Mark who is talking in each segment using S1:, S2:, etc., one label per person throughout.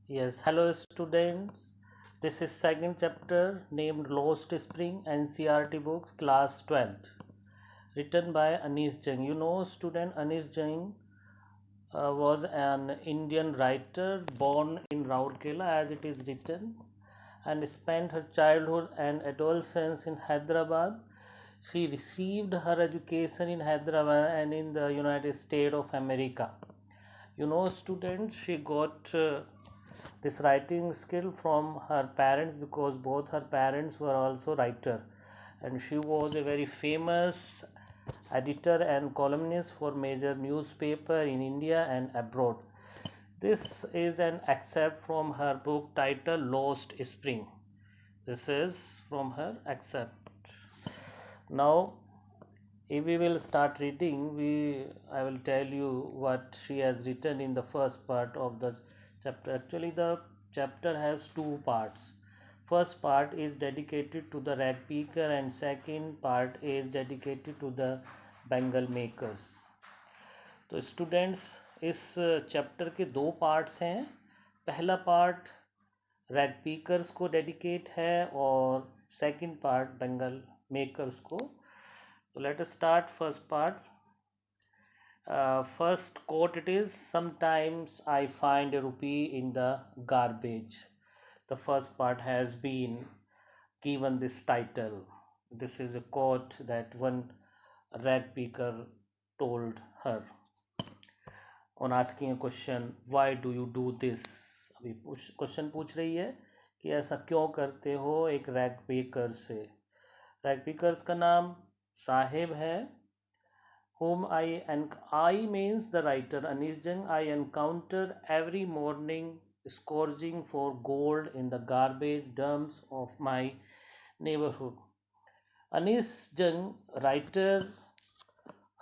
S1: Yes, hello students. This is second chapter named Lost Spring NCRT books class 12th written by Anis Jung. You know student Anis Jung was an Indian writer born in Rourkela as it is written and spent her childhood and adolescence in Hyderabad. She received her education in Hyderabad and in the United States of America. You know students, she got this writing skill from her parents because both her parents were also writer, and she was a very famous editor and columnist for major newspaper in India and abroad. This is an excerpt from her book titled Lost Spring. This is from her excerpt. Now if we will start reading, I will tell you what she has written in the first part of the chapter. Actually the chapter has two parts. First part is dedicated to the rag picker and second part is dedicated to the bengal makers. तो students इस chapter के दो parts हैं. पहला part rag पीकर्स को dedicate है और second part Bengal makers को. So let us start first part. First quote it is, sometimes I find a rupee in the garbage. The first part has been given this title. This is a quote that one rag picker told her on asking a question, why do you do this? अभी question पूछ रही है कि ऐसा क्यों करते हो एक रैग पिकर से. रैग पिकर्स का नाम साहेब है. whom I means the writer Anis Jung, I encounter every morning scourging for gold in the garbage dumps of my neighborhood. Anis Jung writer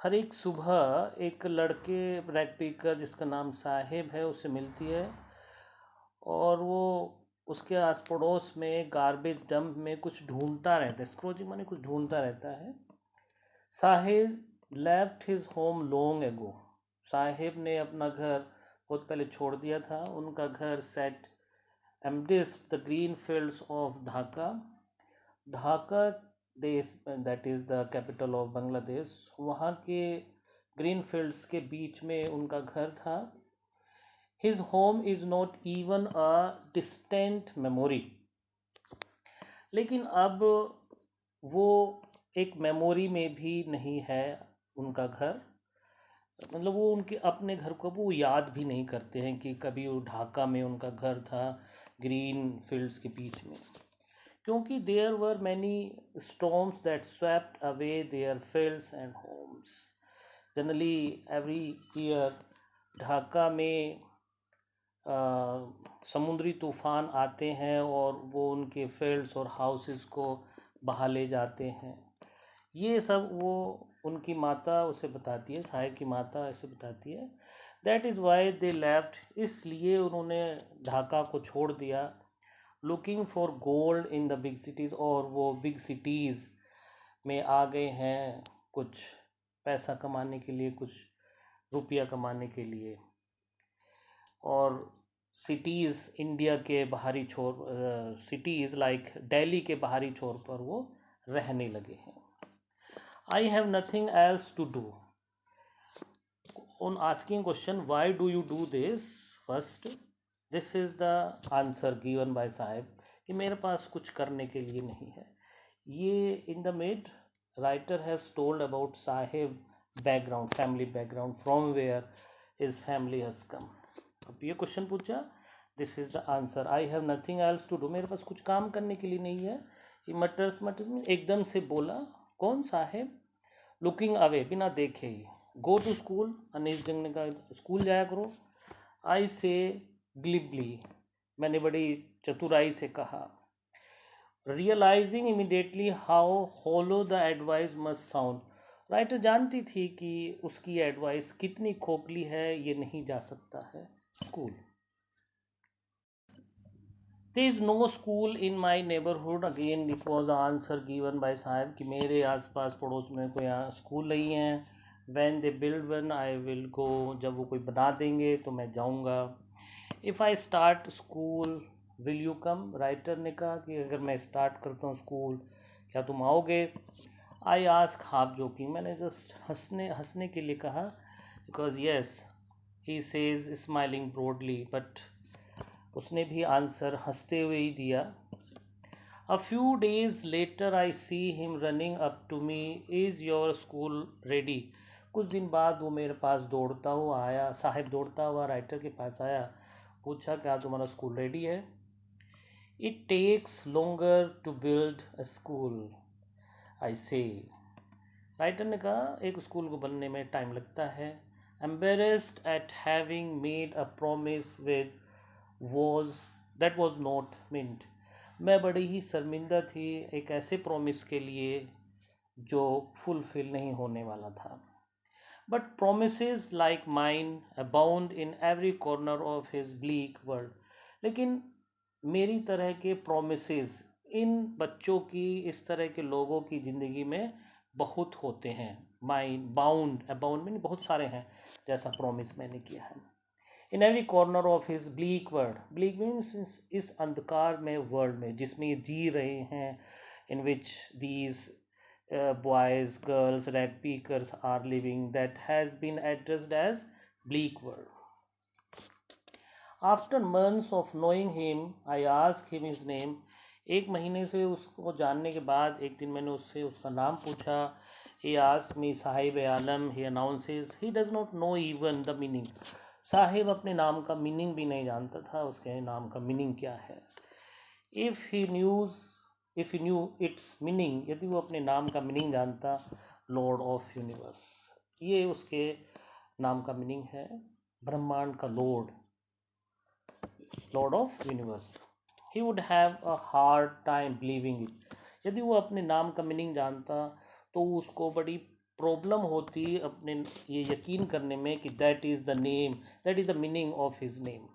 S1: हर एक सुबह एक लड़के रैग पिकर जिसका नाम साहेब है उससे मिलती है और वो उसके आस पड़ोस में गार्बेज डंप में कुछ ढूंढता रहता है. स्क्रोजिंग माने कुछ ढूंढता रहता है. Saheb left his home long ago. Saheb ने अपना घर बहुत पहले छोड़ दिया था. उनका घर set amidst the green fields of Dhaka. Dhaka देश that is the capital of Bangladesh. वहाँ के ग्रीन फील्ड्स के बीच में उनका घर था. His home is not even a distant memory. लेकिन अब वो एक मेमोरी में भी नहीं है उनका घर. मतलब वो उनके अपने घर को वो याद भी नहीं करते हैं कि कभी वो ढाका में उनका घर था ग्रीन फील्ड्स के बीच में, क्योंकि there were many storms that swept away their fields and homes. Generally every year Dhaka में समुद्री तूफ़ान आते हैं और वो उनके फील्ड्स और हाउसेस को बहा ले जाते हैं. ये सब वो उनकी माता उसे बताती है, साहेब की माता ऐसे बताती है. That is why they left. इसलिए उन्होंने ढाका को छोड़ दिया. Looking for gold in the big cities. और वो बिग सिटीज़ में आ गए हैं कुछ पैसा कमाने के लिए, कुछ रुपया कमाने के लिए. और सिटीज़ इंडिया के बाहरी छोर, सिटीज़ लाइक दिल्ली के बाहरी छोर पर वो रहने लगे हैं. I have nothing else to do. On asking question, why do you do this? First, this is the answer given by साहेब कि मेरे पास कुछ करने के लिए नहीं है. ये in the mid writer has told about Saheb background, family background, from where his family has come. अब ये क्वेश्चन पूछा, this is the answer. I have nothing else to do. मेरे पास कुछ काम करने के लिए नहीं है. ये मटर्स में एकदम से बोला. कौन? साहेब. लुकिंग अवे, बिना देखे ही. Go to school. Anis Jung ने कहा स्कूल जाया करो. आई से ग्लिबली, मैंने बड़ी चतुराई से कहा. Realising immediately how hollow the advice must sound. Writer जानती थी कि उसकी एडवाइस कितनी खोखली है, ये नहीं जा सकता है school. There is no school in my neighborhood. Again it was the answer given by साहब कि मेरे आसपास पड़ोस में कोई स्कूल नहीं है. When they build one I will go. जब वो कोई बना देंगे तो मैं जाऊँगा. If I start school will you come? Writer ने कहा कि अगर मैं स्टार्ट करता हूँ स्कूल, क्या तुम आओगे? आई आस्क हाफ जोकिंग, मैंने जस्ट हंसने हंसने के लिए कहा, because yes he says smiling broadly, but उसने भी आंसर हंसते हुए ही दिया। A few days later, I see him running up to me. Is your school ready? कुछ दिन बाद वो मेरे पास दौड़ता हुआ आया, साहिब दौड़ता हुआ राइटर के पास आया, पूछा क्या तुम्हारा स्कूल रेडी है? It takes longer to build a school, I say. Writer ने कहा एक स्कूल को बनने में टाइम लगता है। Embarrassed at having made a promise with was that was not meant. मैं बड़ी ही शर्मिंदा थी एक ऐसे प्रॉमिस के लिए जो फुलफिल नहीं होने वाला था। But promises like mine abound in every corner of his bleak world. लेकिन मेरी तरह के promises इन बच्चों की, इस तरह के लोगों की ज़िंदगी में बहुत होते हैं। माइन बाउंड, अबाउंड में बहुत सारे हैं जैसा प्रॉमिस मैंने किया है। In every corner of his bleak world, bleak means इस अंधकार में वर्ल्ड में जिसमें ये जी रहे हैं, in which these boys, girls, red peakers are living, that has been addressed as bleak world. After months of knowing him, I asked him his name. एक महीने से उसको जानने के बाद एक दिन मैंने उससे उसका नाम पूछा। He asked me Sahib Alam, he announces he does not know even the meaning. Sahib अपने नाम का मीनिंग भी नहीं जानता था, उसके नाम का मीनिंग क्या है। If he news if he new it's meaning, यदि वो अपने नाम का मीनिंग जानता, लॉर्ड ऑफ यूनिवर्स, ये उसके नाम का मीनिंग है, ब्रह्मांड का Lord, Lord of universe. He would have a hard time believing it. यदि वो अपने नाम का मीनिंग जानता तो उसको बड़ी प्रॉब्लम होती अपने ये यकीन करने में कि that is the name, that is the meaning of his name.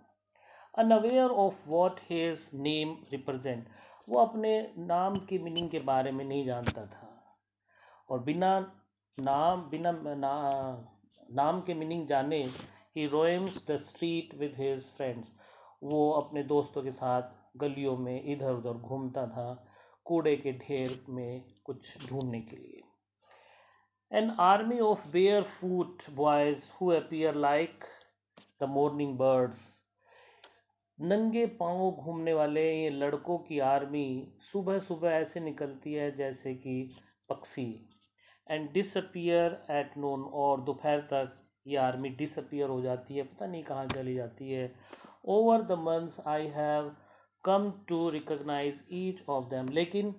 S1: Unaware of what his name represent, वो अपने नाम के मीनिंग के बारे में नहीं जानता था, और बिना नाम के मीनिंग जाने ही roams the street with his friends, वो अपने दोस्तों के साथ गलियों में इधर उधर घूमता था कूड़े के ढेर में कुछ ढूंढने के लिए। An army of barefoot boys who appear like the morning birds, नंगे पांव घूमने वाले ये लड़कों की आर्मी सुबह सुबह ऐसे निकलती है जैसे कि पक्षी। एंड डिसअपियर एट नून, और दोपहर तक ये आर्मी डिसअपियर हो जाती है, पता नहीं कहाँ चली जाती है। Over the months I have come to recognise each of them, लेकिन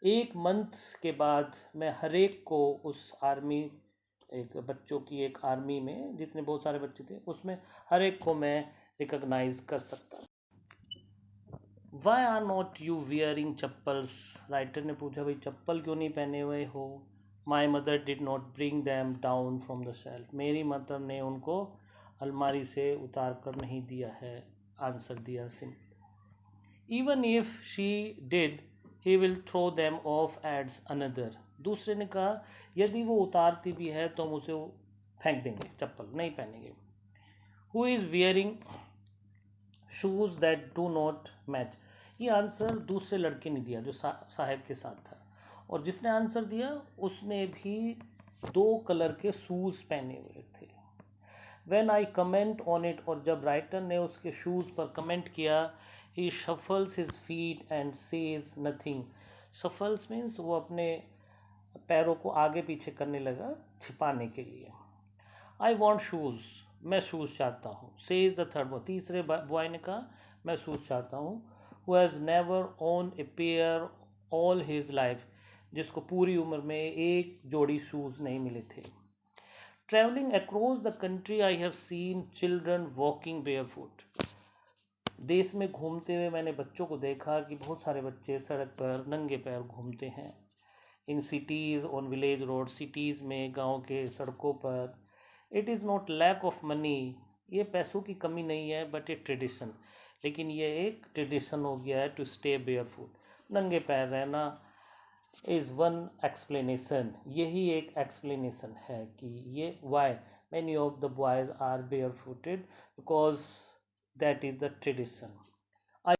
S1: एक मंथ के बाद मैं हर एक को उस आर्मी, एक बच्चों की एक आर्मी में जितने बहुत सारे बच्चे थे उसमें हर एक को मैं रिकॉग्नाइज कर सकता। Why are not you wearing chappals? Writer ने पूछा भाई चप्पल क्यों नहीं पहने हुए हो? My mother did not bring them down from the shelf, मेरी मदर ने उनको अलमारी से उतार कर नहीं दिया है, आंसर दिया simple. Even if she did he will throw them off ads another, दूसरे ने कहा यदि वो उतारती भी है तो हम उसे फेंक देंगे, चप्पल नहीं पहनेंगे। Who is wearing shoes that do not match, ये आंसर दूसरे लड़के ने दिया जो साहिब के साथ था, और जिसने आंसर दिया उसने भी दो कलर के शूज़ पहने हुए थे। When I comment on it, और जब राइटर ने उसके शूज़ पर कमेंट किया, he shuffles his feet and says nothing. Shuffles means वो अपने पैरों को आगे पीछे करने लगा छिपाने के लिए। आई वॉन्ट शूज़, मैं शूज़ चाहता हूँ। सेज द थर्ड बॉय, तीसरे बॉय ने कहा मैं शूज़ चाहता हूँ। Who has never own a pair all his life, जिसको पूरी उम्र में एक जोड़ी शूज़ नहीं मिले थे। Travelling across the country I have seen children walking bear foot, देश में घूमते हुए मैंने बच्चों को देखा कि बहुत सारे बच्चे सड़क पर नंगे पैर घूमते हैं। In cities on village road, cities में गांव के सड़कों पर। It is not lack of money, ये पैसों की कमी नहीं है, बट ए ट्रेडिशन, लेकिन ये एक ट्रेडिशन हो गया है टू स्टे बेयर फुट, नंगे पैर रहना इज़ वन एक्सप्लेनेशन, यही एक एक्सप्लेनेशन है कि ये why many of the boys are barefooted, because That is the tradition. I,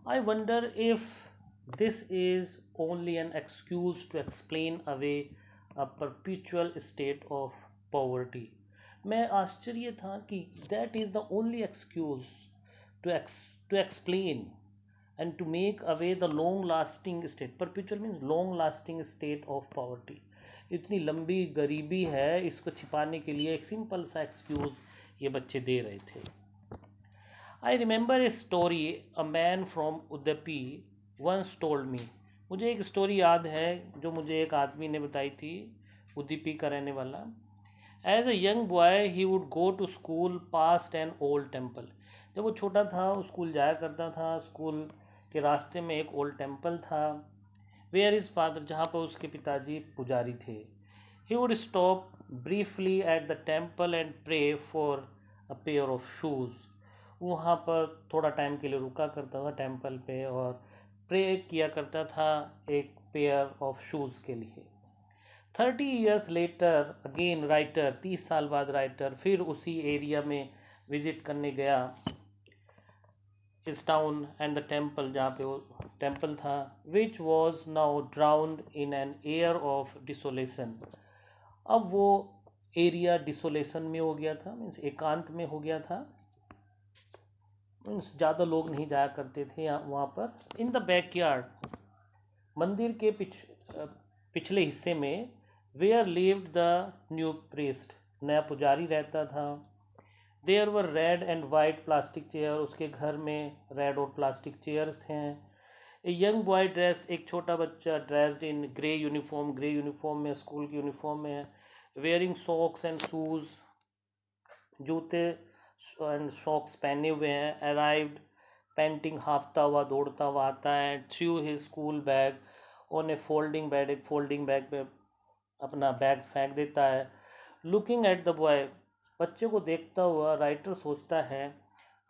S1: I wonder if this is only an excuse to explain away a perpetual state of poverty. मैं आश्चर्य था कि that is the only excuse to explain and to make away the long lasting state. Perpetual means long lasting state of poverty. इतनी लंबी गरीबी है, इसको छिपाने के लिए एक सिंपल सा एक्सक्यूज ये बच्चे दे रहे थे. I remember a story a man from Udupi once told me. मुझे एक स्टोरी याद है जो मुझे एक आदमी ने बताई थी, उदयपी का रहने वाला. As a young boy he would go to school past an old temple. जब वो छोटा था वो स्कूल जाया करता था. स्कूल के रास्ते में एक ओल्ड टेम्पल था, वेयर इज फादर, जहाँ पर उसके पिताजी पुजारी थे. He would stop briefly at the temple and pray for a pair of shoes. वहाँ पर थोड़ा टाइम के लिए रुका करता था टेम्पल पे और प्रे किया करता था एक पेयर ऑफ शूज़ के लिए. 30 years लेटर अगेन राइटर, 30 साल बाद राइटर फिर उसी एरिया में विजिट करने गया, इस टाउन एंड द टेम्पल, जहाँ पे वो टेम्पल था, which was now drowned in an air of desolation. अब वो एरिया डिसोलेशन में हो गया था, मीन्स एकांत में हो गया था. मीन्स ज़्यादा लोग नहीं जाया करते थे वहाँ पर. इन द बैकयार्ड, मंदिर के पिछले हिस्से में, where lived the new priest, नया पुजारी रहता था. There were red and white plastic chair, उसके घर में रेड और प्लास्टिक चेयर्स थे. ए यंग बॉय ड्रेस्ड, एक छोटा बच्चा dressed in grey uniform, grey uniform में, स्कूल की यूनिफॉर्म में, वेयरिंग सॉक्स एंड शूज़, जूते एंड सॉक्स पहने हुए हैं. अराइव्ड पेंटिंग, हाफता हुआ दौड़ता हुआ आता है. Through his school bag on A folding bed, एक फोल्डिंग बैग पे अपना बैग फेंक देता है. लुकिंग एट द बॉय, बच्चे को देखता हुआ राइटर सोचता है,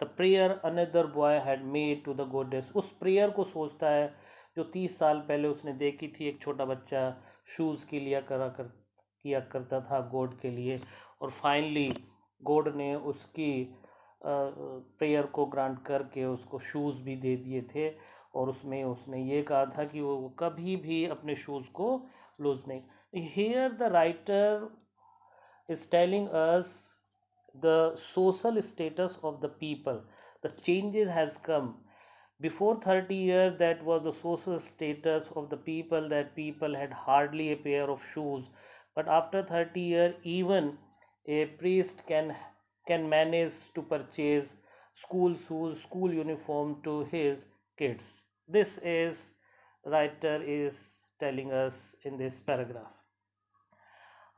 S1: the prayer another boy had made to the goddess, उस प्रेयर को सोचता है जो 30 साल पहले उसने देखी थी, एक छोटा बच्चा शूज़ के लिए किया करता था गॉड के लिए. और फाइनली गॉड ने उसकी प्रेयर को ग्रांट करके उसको शूज़ भी दे दिए थे. और उसमें उसने ये कहा था कि वो कभी भी अपने शूज़ को लूज नहीं. Here the writer is telling us the social status of the people. The changes has come. Before 30 years, that was the social status of the people, that people had hardly a pair of shoes. But after 30 years, even a priest can manage to purchase school shoes, school uniform to his kids. This is writer is telling us in this paragraph.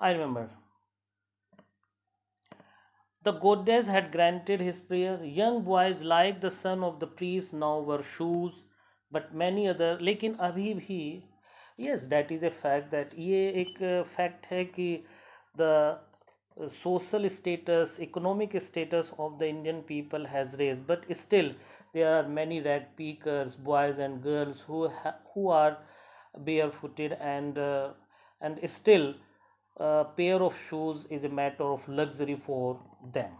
S1: I remember the goddess had granted his prayer. Young boys like the son of the priest now wore shoes, but many other. लेकिन अभी भी, yes, that is a fact, that ये एक fact है कि the social status, economic status of the Indian people has raised, but still there are many rag pickers, boys and girls who are barefooted, and still a pair of shoes is a matter of luxury for them.